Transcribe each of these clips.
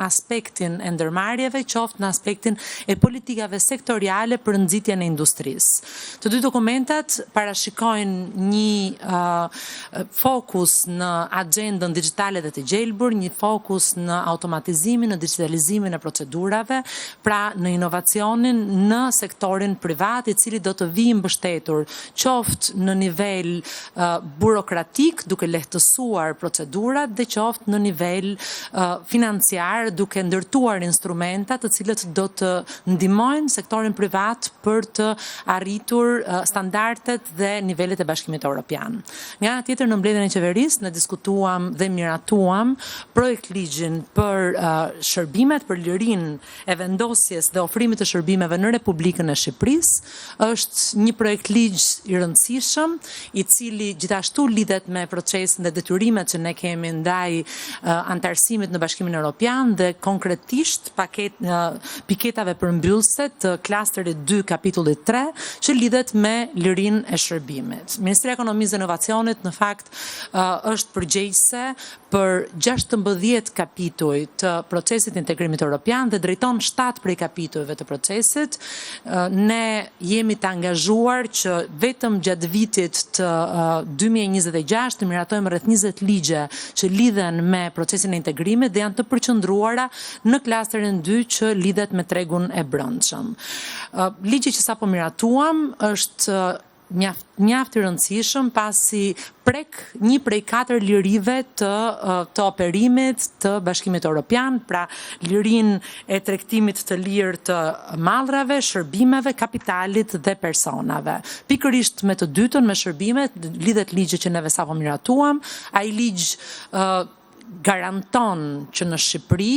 aspektin e ndërmarrjeve, qoftë në aspektin e politikave sektoriale për nxitjen e industrisë. Të dy dokumentat parashikojnë një fokus në agendën digjitale dhe të gjelbër, një fokus në automatizimin, në digitalizimin e procedurave, pra në inovacionin në sektorin privat, i cili do të vijë mbështetur qoftë në nivel burokratik duke lehtësuar procedurat dhe qoftë në nivel financiar duke ndërtuar instrumenta të cilët do të ndihmojnë sektorin privat për të arritur standardet dhe nivelet e Bashkimit Evropian. Nga ana tjetër, në mbledhjen e qeverisë ne diskutuam dhe miratuam projekt ligjin për shërbimet, për lirinë e vendosjes dhe ofrimit të shërbimeve në Republikën e Shqipërisë. Është një projekt ligj i rëndësishëm, i cili gjithashtu lidhet me procesin dhe detyrimet që ne kemi ndaj antarësimit në Bashkimin Evropian dhe konkretisht piketave përmbyllëse të klasterit 2 kapitullit 3 që lidhet me lirinë e shërbimit. Ministria e Ekonomisë dhe Inovacionit në fakt është përgjegjëse për 16 kapituj të procesit integrimit evropian dhe drejton 7 prej kapitujve të procesit. Ne jemi të angazhuar që vetëm gjatë vitit të 2026 të miratojmë rreth 20 ligje që lidhen me procesin e integrimit dhe janë të përqendruara në klasterin 2 që lidhet me tregun e brendshëm. Ligji që sapo miratuam është mjaft i rëndësishëm pasi prek një prej 4 lirive të operimit të Bashkimit Evropian, pra lirinë e tregtimit të lirë të mallrave, shërbimeve, kapitalit dhe personave. Pikërisht me të dytën, me shërbimet, lidhet ligji që neve sapo miratuam. Ai ligj garanton që në Shqipëri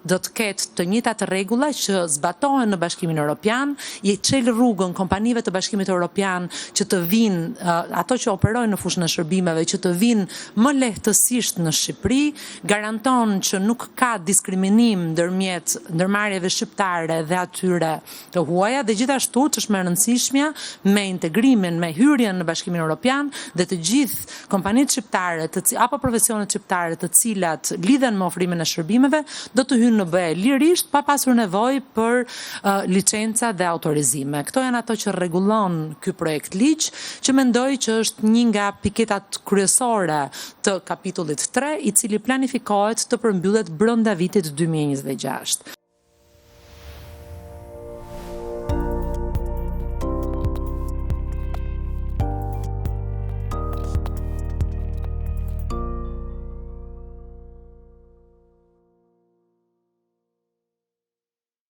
do të ketë të njëjtat rregulla që zbatohen në Bashkimin Evropian, i çel rrugën kompanive të Bashkimit Evropian që të vinë, ato që operojnë në fushën e shërbimeve, që të vinë më lehtësisht në Shqipëri, garanton që nuk ka diskriminim ndërmjet ndërmarrjeve shqiptare dhe atyre të huaja, dhe gjithashtu ç'është më e rëndësishmja me integrimin, me hyrjen në Bashkimin Evropian dhe të gjithë kompanitë shqiptare apo profesionet shqiptare të cilat lidhen me ofrimin e shërbimeve do të hyjnë në BE lirisht pa pasur nevojë për licenca dhe autorizime. Këto janë ato që rregullon ky projekt ligj, që mendoj që është një nga piketat kryesore të kapitullit 3, i cili planifikohet të përmbyllet brenda vitit 2026.